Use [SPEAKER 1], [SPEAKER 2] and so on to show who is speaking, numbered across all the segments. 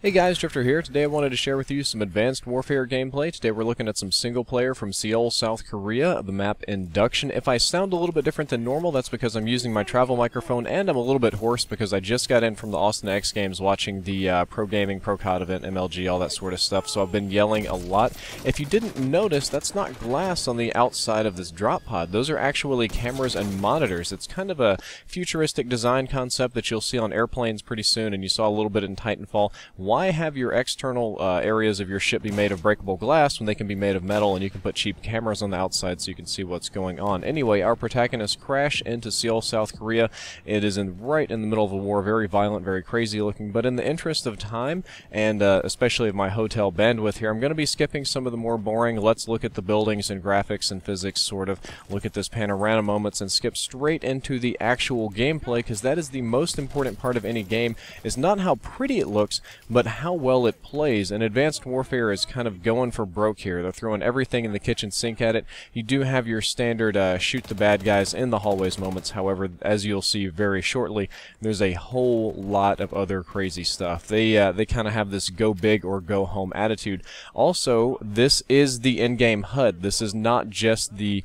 [SPEAKER 1] Hey guys, Drifter here. Today I wanted to share with you some Advanced Warfare gameplay. Today we're looking at some single player from Seoul, South Korea, the map Induction. If I sound a little bit different than normal, that's because I'm using my travel microphone and I'm a little bit hoarse because I just got in from the Austin X Games watching the Pro Gaming, Pro COD event, MLG, all that sort of stuff, so I've been yelling a lot. If you didn't notice, that's not glass on the outside of this drop pod. Those are actually cameras and monitors. It's kind of a futuristic design concept that you'll see on airplanes pretty soon, and you saw a little bit in Titanfall. Why have your external areas of your ship be made of breakable glass when they can be made of metal, and you can put cheap cameras on the outside so you can see what's going on? Anyway, our protagonists crash into Seoul, South Korea. It is right in the middle of a war, very violent, very crazy looking, but in the interest of time, and especially of my hotel bandwidth here, I'm going to be skipping some of the more boring, let's look at the buildings and graphics and physics, sort of look at this panorama moments, and skip straight into the actual gameplay, because that is the most important part of any game, is not how pretty it looks, but how well it plays. And Advanced Warfare is kind of going for broke here. They're throwing everything in the kitchen sink at it. You do have your standard shoot the bad guys in the hallways moments. However, as you'll see very shortly, there's a whole lot of other crazy stuff. They kind of have this go big or go home attitude. Also, this is the in-game HUD. This is not just the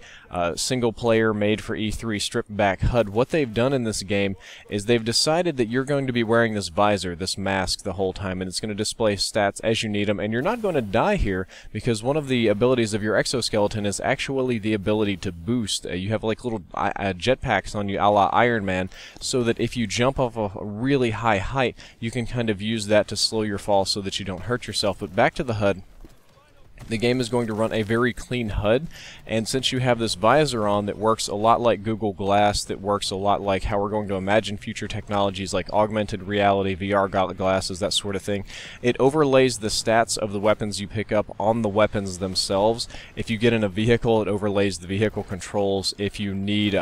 [SPEAKER 1] single player made for E3 stripped back HUD. What they've done in this game is they've decided that you're going to be wearing this visor, this mask the whole time, and it's going to display stats as you need them, and you're not going to die here because one of the abilities of your exoskeleton is actually the ability to boost. You have like little jetpacks on you a la Iron Man, so that if you jump off a really high height, you can kind of use that to slow your fall so that you don't hurt yourself. But back to the HUD. The game is going to run a very clean HUD, and since you have this visor on that works a lot like Google Glass, that works a lot like how we're going to imagine future technologies like augmented reality, VR glasses, that sort of thing, it overlays the stats of the weapons you pick up on the weapons themselves. If you get in a vehicle, it overlays the vehicle controls. If you need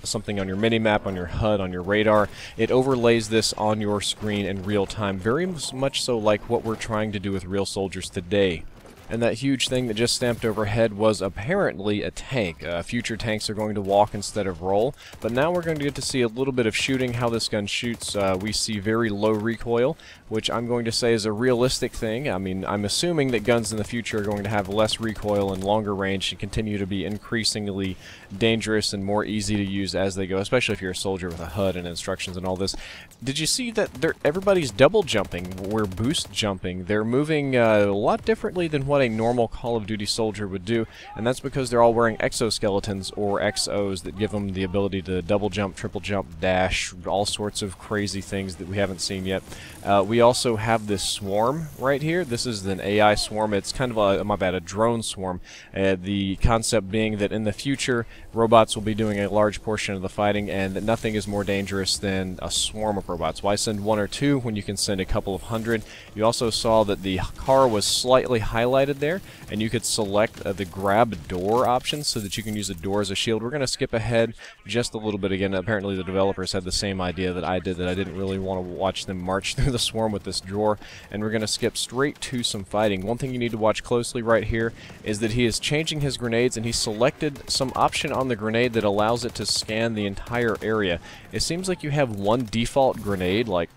[SPEAKER 1] something on your minimap, on your HUD, on your radar, it overlays this on your screen in real time, very much so like what we're trying to do with real soldiers today. And that huge thing that just stamped overhead was apparently a tank. Future tanks are going to walk instead of roll, but now we're going to get to see a little bit of shooting, how this gun shoots. We see very low recoil, which I'm going to say is a realistic thing. I mean, I'm assuming that guns in the future are going to have less recoil and longer range and continue to be increasingly dangerous and more easy to use as they go, especially if you're a soldier with a HUD and instructions and all this. Did you see that everybody's double jumping? We're boost jumping. They're moving a lot differently than what a normal Call of Duty soldier would do, and that's because they're all wearing exoskeletons or XOs that give them the ability to double jump, triple jump, dash, all sorts of crazy things that we haven't seen yet. We also have this swarm right here. This is an AI swarm. It's kind of a drone swarm. The concept being that in the future, robots will be doing a large portion of the fighting, and that nothing is more dangerous than a swarm of robots. Why send one or two when you can send a couple of hundred? You also saw that the car was slightly highlighted there, and you could select the grab door option so that you can use a door as a shield. We're going to skip ahead just a little bit again. Apparently the developers had the same idea that I did, that I didn't really want to watch them march through the swarm with this drawer, and we're going to skip straight to some fighting. One thing you need to watch closely right here is that he is changing his grenades, and he selected some option on the grenade that allows it to scan the entire area. It seems like you have one default grenade, like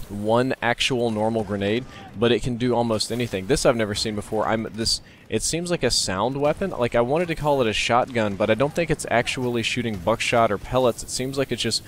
[SPEAKER 1] one actual normal grenade, but it can do almost anything. This I've never seen before. It seems like a sound weapon. Like, I wanted to call it a shotgun, but I don't think it's actually shooting buckshot or pellets. It seems like it's just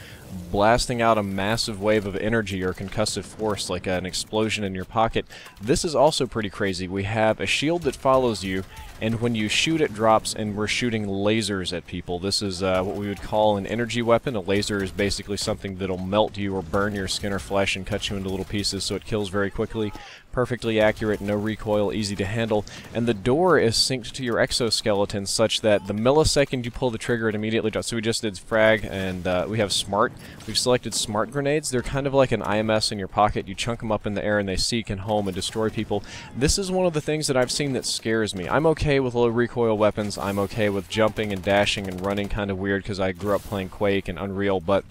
[SPEAKER 1] blasting out a massive wave of energy or concussive force, like an explosion in your pocket. This is also pretty crazy. We have a shield that follows you, and when you shoot, it drops, and we're shooting lasers at people. This is what we would call an energy weapon. A laser is basically something that'll melt you or burn your skin or flesh and cut you into little pieces, so it kills very quickly. Perfectly accurate, no recoil, easy to handle, and the door is synced to your exoskeleton such that the millisecond you pull the trigger, it immediately drops. So we just did frag, and we have smart. We've selected smart grenades. They're kind of like an IMS in your pocket. You chunk them up in the air, and they seek and home and destroy people. This is one of the things that I've seen that scares me. I'm okay with low recoil weapons. I'm okay with jumping and dashing and running kind of weird because I grew up playing Quake and Unreal, but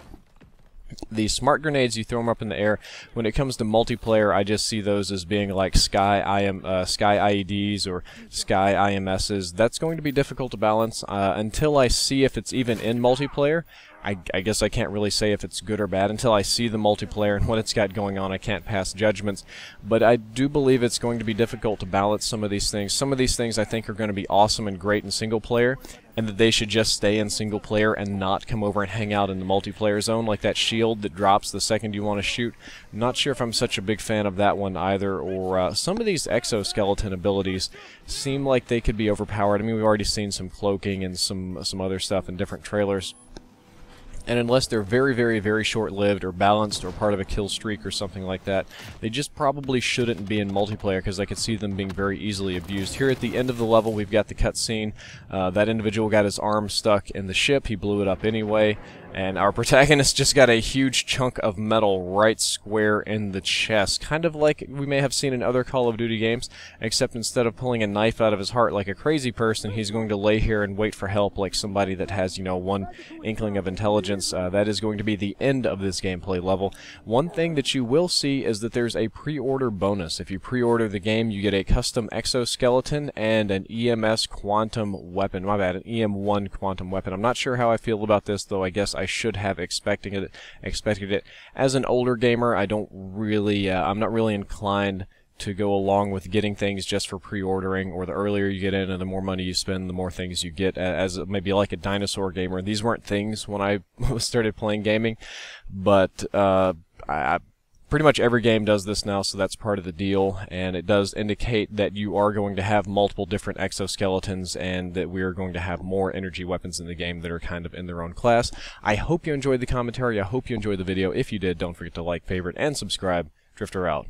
[SPEAKER 1] the smart grenades, you throw them up in the air. When it comes to multiplayer, I just see those as being like Sky IEDs or Sky IMSs. That's going to be difficult to balance until I see if it's even in multiplayer. I guess I can't really say if it's good or bad until I see the multiplayer and what it's got going on. I can't pass judgments, but I do believe it's going to be difficult to balance some of these things. Some of these things I think are going to be awesome and great in single player, and that they should just stay in single player and not come over and hang out in the multiplayer zone, like that shield that drops the second you want to shoot. I'm not sure if I'm such a big fan of that one either, or some of these exoskeleton abilities seem like they could be overpowered. I mean, we've already seen some cloaking and some other stuff in different trailers. And unless they're very, very, very short-lived or balanced or part of a kill streak or something like that, they just probably shouldn't be in multiplayer, because I could see them being very easily abused. Here at the end of the level, we've got the cutscene. That individual got his arm stuck in the ship. He blew it up anyway. And our protagonist just got a huge chunk of metal right square in the chest, kind of like we may have seen in other Call of Duty games, except instead of pulling a knife out of his heart like a crazy person, he's going to lay here and wait for help like somebody that has, you know, one inkling of intelligence. That is going to be the end of this gameplay level. One thing that you will see is that there's a pre-order bonus. If you pre-order the game, you get a custom exoskeleton and an EMS quantum weapon. My bad, an EM1 quantum weapon. I'm not sure how I feel about this, though I guess I should have expected it. As an older gamer, I don't really, I'm not really inclined to go along with getting things just for pre-ordering, or the earlier you get in and the more money you spend, the more things you get. As maybe like a dinosaur gamer, these weren't things when I started playing gaming, but pretty much every game does this now, so that's part of the deal, and it does indicate that you are going to have multiple different exoskeletons, and that we are going to have more energy weapons in the game that are kind of in their own class. I hope you enjoyed the commentary. I hope you enjoyed the video. If you did, don't forget to like, favorite, and subscribe. Drifter out.